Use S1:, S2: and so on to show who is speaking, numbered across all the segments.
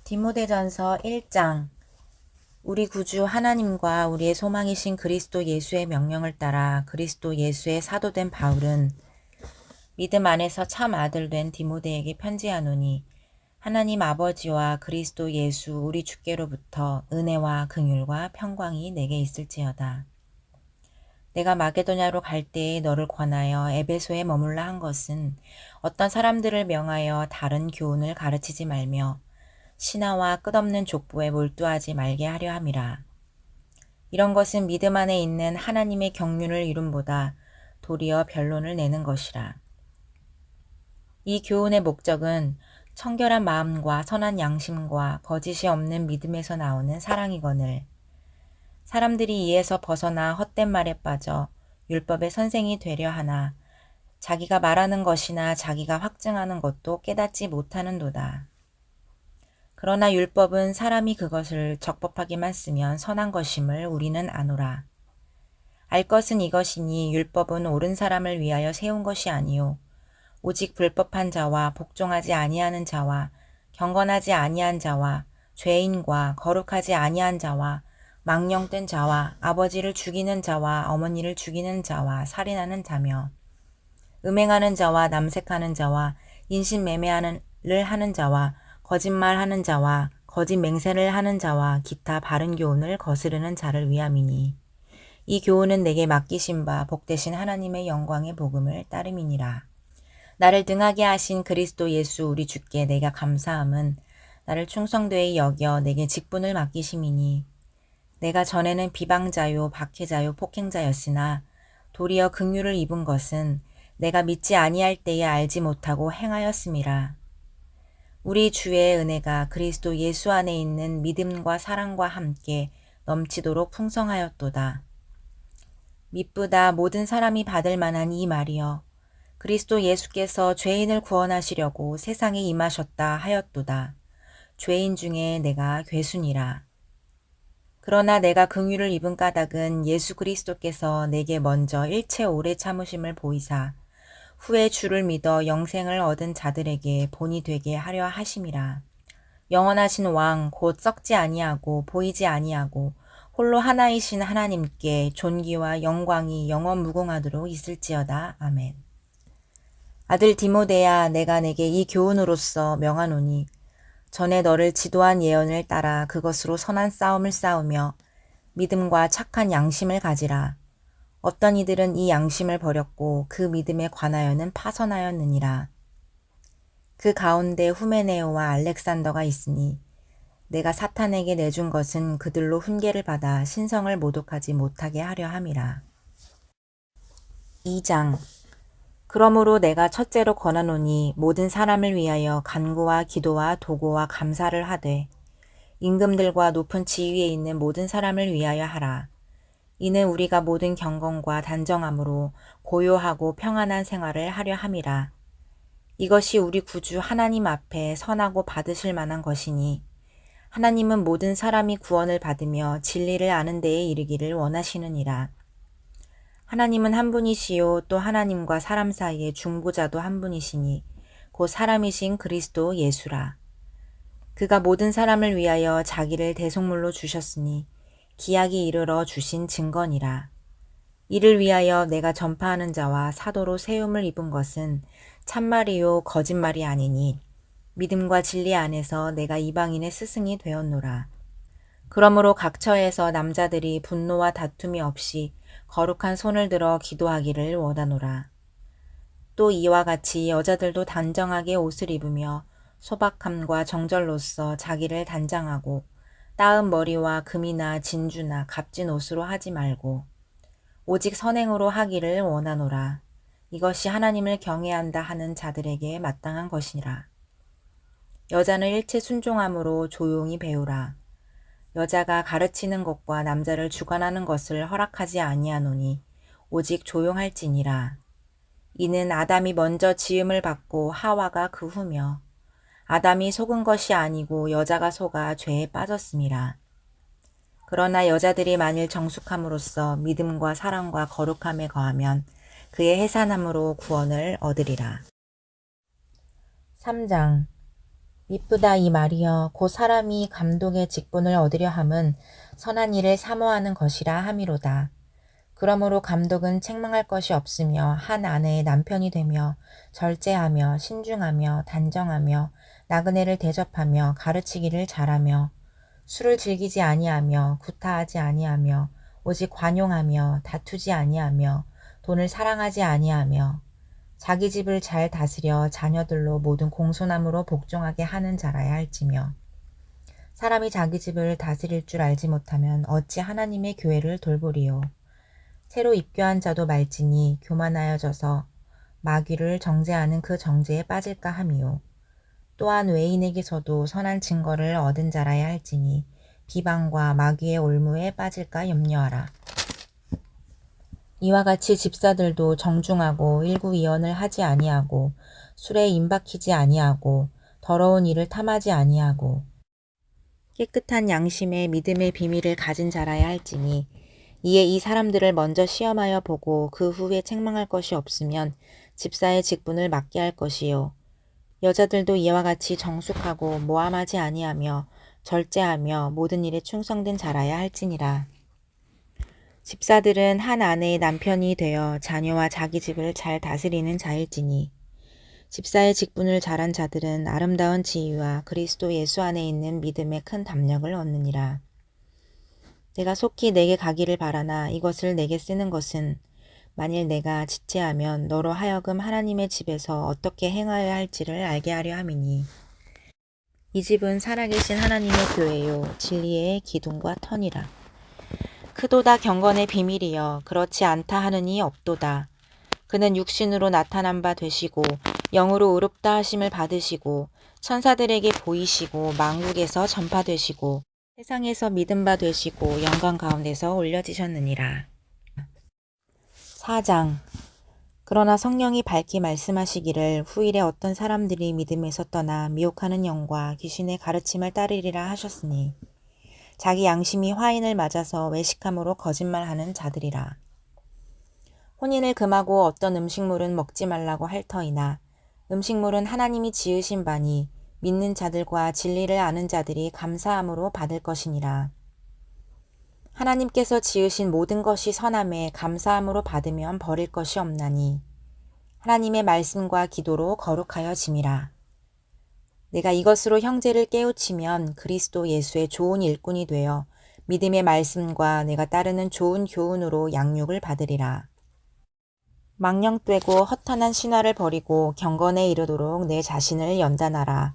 S1: 디모데전서 1장. 우리 구주 하나님과 우리의 소망이신 그리스도 예수의 명령을 따라 그리스도 예수의 사도된 바울은 믿음 안에서 참 아들 된 디모데에게 편지하노니, 하나님 아버지와 그리스도 예수 우리 주께로부터 은혜와 긍휼과 평강이 내게 있을지어다. 내가 마게도냐로 갈 때에 너를 권하여 에베소에 머물라 한 것은 어떤 사람들을 명하여 다른 교훈을 가르치지 말며 신하와 끝없는 족보에 몰두하지 말게 하려 함이라. 이런 것은 믿음 안에 있는 하나님의 경륜을 이룸보다 도리어 변론을 내는 것이라. 이 교훈의 목적은 청결한 마음과 선한 양심과 거짓이 없는 믿음에서 나오는 사랑이거늘, 사람들이 이에서 벗어나 헛된 말에 빠져 율법의 선생이 되려 하나 자기가 말하는 것이나 자기가 확증하는 것도 깨닫지 못하는도다. 그러나 율법은 사람이 그것을 적법하게만 쓰면 선한 것임을 우리는 아노라. 알 것은 이것이니 율법은 옳은 사람을 위하여 세운 것이 아니요 오직 불법한 자와 복종하지 아니하는 자와 경건하지 아니한 자와 죄인과 거룩하지 아니한 자와 망령된 자와 아버지를 죽이는 자와 어머니를 죽이는 자와 살인하는 자며 음행하는 자와 남색하는 자와 인신매매를 하는 자와 거짓말하는 자와 거짓 맹세를 하는 자와 기타 바른 교훈을 거스르는 자를 위함이니, 이 교훈은 내게 맡기신 바 복되신 하나님의 영광의 복음을 따름이니라. 나를 등하게 하신 그리스도 예수 우리 주께 내가 감사함은 나를 충성되이 여겨 내게 직분을 맡기심이니, 내가 전에는 비방자요 박해자요 폭행자였으나 도리어 긍휼을 입은 것은 내가 믿지 아니할 때에 알지 못하고 행하였음이라. 우리 주의 은혜가 그리스도 예수 안에 있는 믿음과 사랑과 함께 넘치도록 풍성하였도다. 미쁘다 모든 사람이 받을 만한 이 말이여, 그리스도 예수께서 죄인을 구원하시려고 세상에 임하셨다 하였도다. 죄인 중에 내가 괴순이라. 그러나 내가 긍휼을 입은 까닭은 예수 그리스도께서 내게 먼저 일체 오래 참으심을 보이사 후에 주를 믿어 영생을 얻은 자들에게 본이 되게 하려 하심이라. 영원하신 왕 곧 썩지 아니하고 보이지 아니하고 홀로 하나이신 하나님께 존귀와 영광이 영원 무궁하도록 있을지어다. 아멘. 아들 디모데야, 내가 내게 이 교훈으로서 명하노니, 전에 너를 지도한 예언을 따라 그것으로 선한 싸움을 싸우며 믿음과 착한 양심을 가지라. 어떤 이들은 이 양심을 버렸고 그 믿음에 관하여는 파선하였느니라. 그 가운데 후메네오와 알렉산더가 있으니 내가 사탄에게 내준 것은 그들로 훈계를 받아 신성을 모독하지 못하게 하려 함이라. 2장. 그러므로 내가 첫째로 권하노니 모든 사람을 위하여 간구와 기도와 도고와 감사를 하되 임금들과 높은 지위에 있는 모든 사람을 위하여 하라. 이는 우리가 모든 경건과 단정함으로 고요하고 평안한 생활을 하려 함이라. 이것이 우리 구주 하나님 앞에 선하고 받으실 만한 것이니, 하나님은 모든 사람이 구원을 받으며 진리를 아는 데에 이르기를 원하시느니라. 하나님은 한 분이시요 또 하나님과 사람 사이의 중보자도 한 분이시니 곧 사람이신 그리스도 예수라. 그가 모든 사람을 위하여 자기를 대속물로 주셨으니 기약이 이르러 주신 증거니라. 이를 위하여 내가 전파하는 자와 사도로 세움을 입은 것은 참말이요 거짓말이 아니니 믿음과 진리 안에서 내가 이방인의 스승이 되었노라. 그러므로 각처에서 남자들이 분노와 다툼이 없이 거룩한 손을 들어 기도하기를 원하노라. 또 이와 같이 여자들도 단정하게 옷을 입으며 소박함과 정절로서 자기를 단장하고 따은 머리와 금이나 진주나 값진 옷으로 하지 말고 오직 선행으로 하기를 원하노라. 이것이 하나님을 경외한다 하는 자들에게 마땅한 것이라. 여자는 일체 순종함으로 조용히 배우라. 여자가 가르치는 것과 남자를 주관하는 것을 허락하지 아니하노니 오직 조용할지니라. 이는 아담이 먼저 지음을 받고 하와가 그 후며 아담이 속은 것이 아니고 여자가 속아 죄에 빠졌음이라. 그러나 여자들이 만일 정숙함으로써 믿음과 사랑과 거룩함에 거하면 그의 해산함으로 구원을 얻으리라. 3장. 미쁘다 이 말이여 곧 사람이 감독의 직분을 얻으려 함은 선한 일을 사모하는 것이라 함이로다. 그러므로 감독은 책망할 것이 없으며 한 아내의 남편이 되며 절제하며 신중하며 단정하며 나그네를 대접하며 가르치기를 잘하며 술을 즐기지 아니하며 구타하지 아니하며 오직 관용하며 다투지 아니하며 돈을 사랑하지 아니하며 자기 집을 잘 다스려 자녀들로 모든 공손함으로 복종하게 하는 자라야 할지며 사람이 자기 집을 다스릴 줄 알지 못하면 어찌 하나님의 교회를 돌보리요. 새로 입교한 자도 말지니 교만하여져서 마귀를 정죄하는 그 정죄에 빠질까 함이요. 또한 외인에게서도 선한 증거를 얻은 자라야 할지니 비방과 마귀의 올무에 빠질까 염려하라. 이와 같이 집사들도 정중하고 일구이언을 하지 아니하고 술에 임박히지 아니하고 더러운 일을 탐하지 아니하고 깨끗한 양심의 믿음의 비밀을 가진 자라야 할지니 이에 이 사람들을 먼저 시험하여 보고 그 후에 책망할 것이 없으면 집사의 직분을 맡게 할 것이요. 여자들도 이와 같이 정숙하고 모함하지 아니하며 절제하며 모든 일에 충성된 자라야 할지니라. 집사들은 한 아내의 남편이 되어 자녀와 자기 집을 잘 다스리는 자일지니 집사의 직분을 잘한 자들은 아름다운 지위와 그리스도 예수 안에 있는 믿음의 큰 담력을 얻느니라. 내가 속히 내게 가기를 바라나 이것을 내게 쓰는 것은 만일 내가 지체하면 너로 하여금 하나님의 집에서 어떻게 행하여야 할지를 알게 하려 함이니 이 집은 살아계신 하나님의 교회요 진리의 기둥과 터니라. 크도다 경건의 비밀이여 그렇지 않다 하느니 없도다. 그는 육신으로 나타난 바 되시고 영으로 의롭다 하심을 받으시고 천사들에게 보이시고 만국에서 전파되시고 세상에서 믿음 바 되시고 영광 가운데서 올려지셨느니라. 4장. 그러나 성령이 밝히 말씀하시기를 후일에 어떤 사람들이 믿음에서 떠나 미혹하는 영과 귀신의 가르침을 따르리라 하셨으니 자기 양심이 화인을 맞아서 외식함으로 거짓말하는 자들이라. 혼인을 금하고 어떤 음식물은 먹지 말라고 할 터이나 음식물은 하나님이 지으신 바니 믿는 자들과 진리를 아는 자들이 감사함으로 받을 것이니라. 하나님께서 지으신 모든 것이 선함에 감사함으로 받으면 버릴 것이 없나니 하나님의 말씀과 기도로 거룩하여 짐이라. 내가 이것으로 형제를 깨우치면 그리스도 예수의 좋은 일꾼이 되어 믿음의 말씀과 내가 따르는 좋은 교훈으로 양육을 받으리라. 망령되고 허탄한 신화를 버리고 경건에 이르도록 내 자신을 연단하라.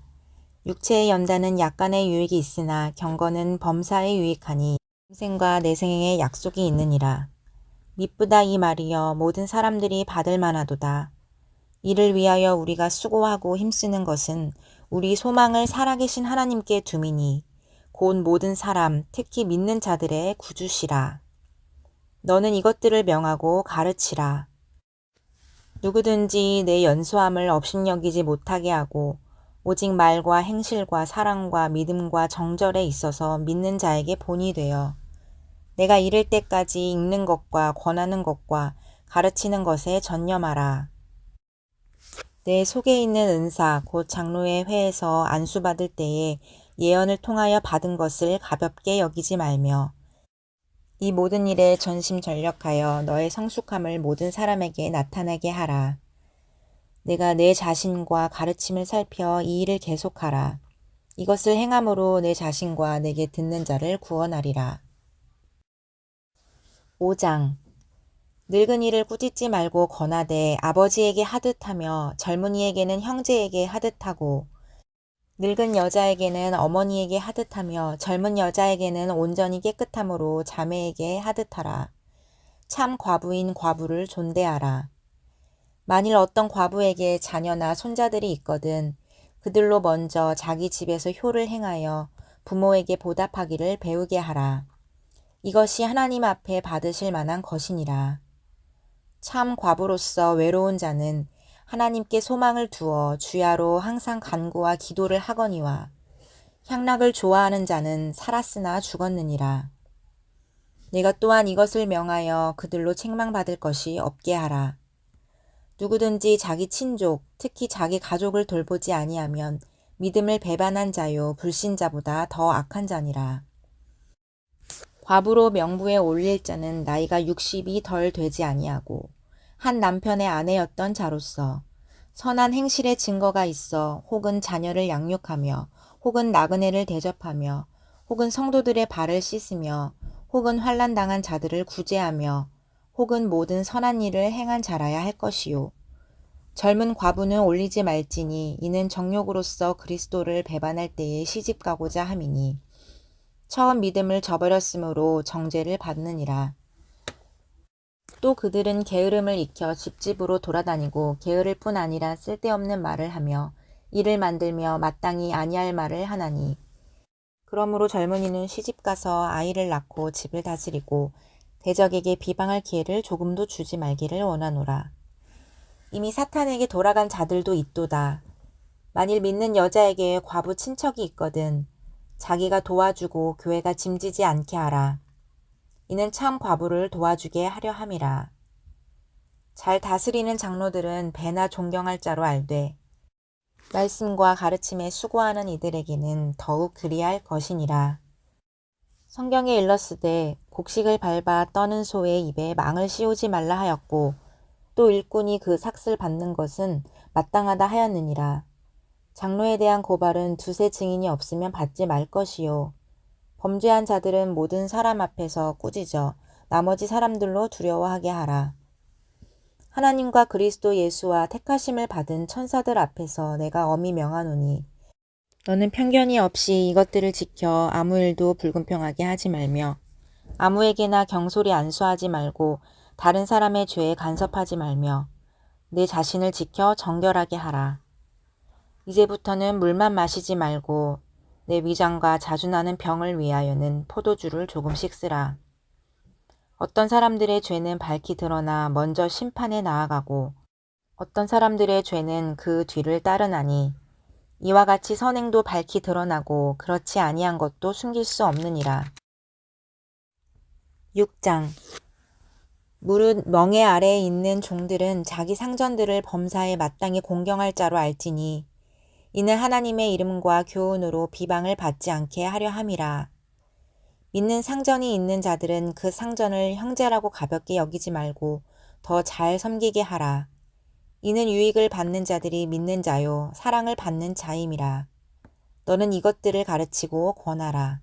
S1: 육체의 연단은 약간의 유익이 있으나 경건은 범사에 유익하니 인생과 내생에 약속이 있느니라. 미쁘다 이 말이여 모든 사람들이 받을 만하도다. 이를 위하여 우리가 수고하고 힘쓰는 것은 우리 소망을 살아계신 하나님께 두미니 곧 모든 사람 특히 믿는 자들의 구주시라. 너는 이것들을 명하고 가르치라. 누구든지 내 연소함을 업신여기지 못하게 하고 오직 말과 행실과 사랑과 믿음과 정절에 있어서 믿는 자에게 본이 되어 내가 이를 때까지 읽는 것과 권하는 것과 가르치는 것에 전념하라. 내 속에 있는 은사 곧 장로의 회에서 안수받을 때에 예언을 통하여 받은 것을 가볍게 여기지 말며 이 모든 일에 전심전력하여 너의 성숙함을 모든 사람에게 나타나게 하라. 내가 내 자신과 가르침을 살펴 이 일을 계속하라. 이것을 행함으로 내 자신과 내게 듣는 자를 구원하리라. 5장. 늙은이를 꾸짖지 말고 권하되 아버지에게 하듯하며 젊은이에게는 형제에게 하듯하고 늙은 여자에게는 어머니에게 하듯하며 젊은 여자에게는 온전히 깨끗함으로 자매에게 하듯하라. 참 과부인 과부를 존대하라. 만일 어떤 과부에게 자녀나 손자들이 있거든 그들로 먼저 자기 집에서 효를 행하여 부모에게 보답하기를 배우게 하라. 이것이 하나님 앞에 받으실 만한 것이니라. 참 과부로서 외로운 자는 하나님께 소망을 두어 주야로 항상 간구와 기도를 하거니와 향락을 좋아하는 자는 살았으나 죽었느니라. 내가 또한 이것을 명하여 그들로 책망받을 것이 없게 하라. 누구든지 자기 친족, 특히 자기 가족을 돌보지 아니하면 믿음을 배반한 자요 불신자보다 더 악한 자니라. 과부로 명부에 올릴 자는 나이가 60이 덜 되지 아니하고 한 남편의 아내였던 자로서 선한 행실의 증거가 있어 혹은 자녀를 양육하며 혹은 나그네를 대접하며 혹은 성도들의 발을 씻으며 혹은 환난 당한 자들을 구제하며 혹은 모든 선한 일을 행한 자라야 할 것이요. 젊은 과부는 올리지 말지니 이는 정욕으로서 그리스도를 배반할 때에 시집가고자 함이니 처음 믿음을 저버렸으므로 정죄를 받느니라. 또 그들은 게으름을 익혀 집집으로 돌아다니고 게으를 뿐 아니라 쓸데없는 말을 하며 일을 만들며 마땅히 아니할 말을 하나니 그러므로 젊은이는 시집가서 아이를 낳고 집을 다스리고 대적에게 비방할 기회를 조금도 주지 말기를 원하노라. 이미 사탄에게 돌아간 자들도 있도다. 만일 믿는 여자에게 과부 친척이 있거든 자기가 도와주고 교회가 짐지지 않게 하라. 이는 참 과부를 도와주게 하려 함이라. 잘 다스리는 장로들은 배나 존경할 자로 알되 말씀과 가르침에 수고하는 이들에게는 더욱 그리할 것이니라. 성경에 일렀으되 곡식을 밟아 떠는 소의 입에 망을 씌우지 말라 하였고 또 일꾼이 그 삭슬 받는 것은 마땅하다 하였느니라. 장로에 대한 고발은 두세 증인이 없으면 받지 말 것이요. 범죄한 자들은 모든 사람 앞에서 꾸짖어 나머지 사람들로 두려워하게 하라. 하나님과 그리스도 예수와 택하심을 받은 천사들 앞에서 내가 엄히 명하노니 너는 편견이 없이 이것들을 지켜 아무 일도 불공평하게 하지 말며 아무에게나 경솔히 안수하지 말고 다른 사람의 죄에 간섭하지 말며 내 자신을 지켜 정결하게 하라. 이제부터는 물만 마시지 말고 내 위장과 자주 나는 병을 위하여는 포도주를 조금씩 쓰라. 어떤 사람들의 죄는 밝히 드러나 먼저 심판에 나아가고 어떤 사람들의 죄는 그 뒤를 따르나니 이와 같이 선행도 밝히 드러나고 그렇지 아니한 것도 숨길 수 없느니라. 6장 무릇 멍에 아래에 있는 종들은 자기 상전들을 범사에 마땅히 공경할 자로 알지니 이는 하나님의 이름과 교훈으로 비방을 받지 않게 하려 함이라. 믿는 상전이 있는 자들은 그 상전을 형제라고 가볍게 여기지 말고 더 잘 섬기게 하라. 이는 유익을 받는 자들이 믿는 자요 사랑을 받는 자임이라. 너는 이것들을 가르치고 권하라.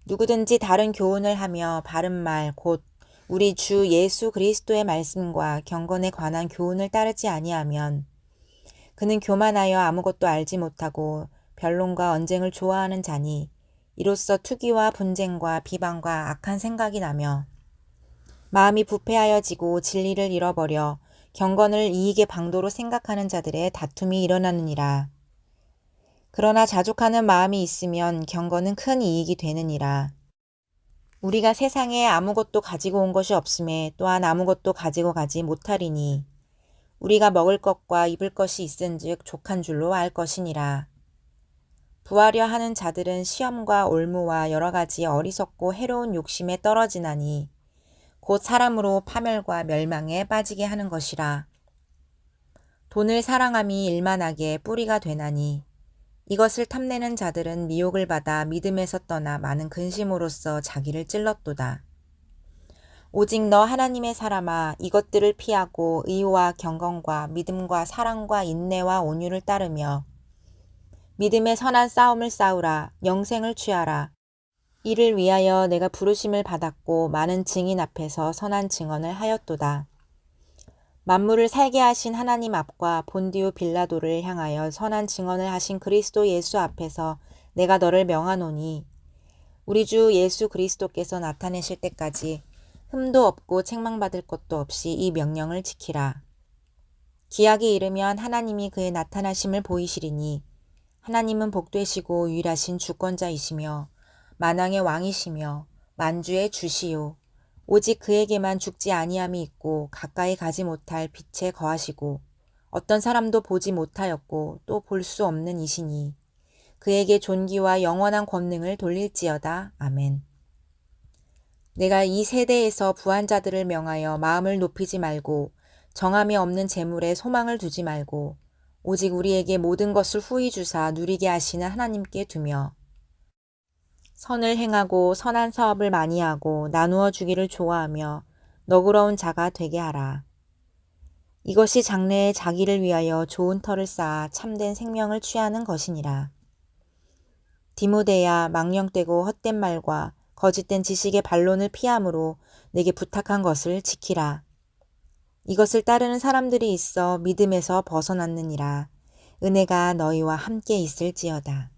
S1: 누구든지 다른 교훈을 하며 바른 말 곧 우리 주 예수 그리스도의 말씀과 경건에 관한 교훈을 따르지 아니하면 그는 교만하여 아무것도 알지 못하고 변론과 언쟁을 좋아하는 자니 이로써 투기와 분쟁과 비방과 악한 생각이 나며 마음이 부패하여지고 진리를 잃어버려 경건을 이익의 방도로 생각하는 자들의 다툼이 일어나느니라. 그러나 자족하는 마음이 있으면 경건은 큰 이익이 되느니라. 우리가 세상에 아무것도 가지고 온 것이 없음에 또한 아무것도 가지고 가지 못하리니 우리가 먹을 것과 입을 것이 있은즉 족한 줄로 알 것이니라. 부하려 하는 자들은 시험과 올무와 여러 가지 어리석고 해로운 욕심에 떨어지나니 곧 사람으로 파멸과 멸망에 빠지게 하는 것이라. 돈을 사랑함이 일만하게 뿌리가 되나니 이것을 탐내는 자들은 미혹을 받아 믿음에서 떠나 많은 근심으로써 자기를 찔렀도다. 오직 너 하나님의 사람아 이것들을 피하고 의와 경건과 믿음과 사랑과 인내와 온유를 따르며 믿음의 선한 싸움을 싸우라. 영생을 취하라. 이를 위하여 내가 부르심을 받았고 많은 증인 앞에서 선한 증언을 하였도다. 만물을 살게 하신 하나님 앞과 본디오 빌라도를 향하여 선한 증언을 하신 그리스도 예수 앞에서 내가 너를 명하노니 우리 주 예수 그리스도께서 나타내실 때까지 흠도 없고 책망받을 것도 없이 이 명령을 지키라. 기약이 이르면 하나님이 그의 나타나심을 보이시리니 하나님은 복되시고 유일하신 주권자이시며 만왕의 왕이시며 만주의 주시요 오직 그에게만 죽지 아니함이 있고 가까이 가지 못할 빛에 거하시고 어떤 사람도 보지 못하였고 또 볼 수 없는 이시니 그에게 존귀와 영원한 권능을 돌릴지어다. 아멘. 내가 이 세대에서 부한 자들을 명하여 마음을 높이지 말고 정함이 없는 재물에 소망을 두지 말고 오직 우리에게 모든 것을 후히 주사 누리게 하시는 하나님께 두며 선을 행하고 선한 사업을 많이 하고 나누어 주기를 좋아하며 너그러운 자가 되게 하라. 이것이 장래에 자기를 위하여 좋은 터를 쌓아 참된 생명을 취하는 것이니라. 디모데야, 망령되고 헛된 말과 거짓된 지식의 반론을 피함으로 내게 부탁한 것을 지키라. 이것을 따르는 사람들이 있어 믿음에서 벗어났느니라. 은혜가 너희와 함께 있을지어다.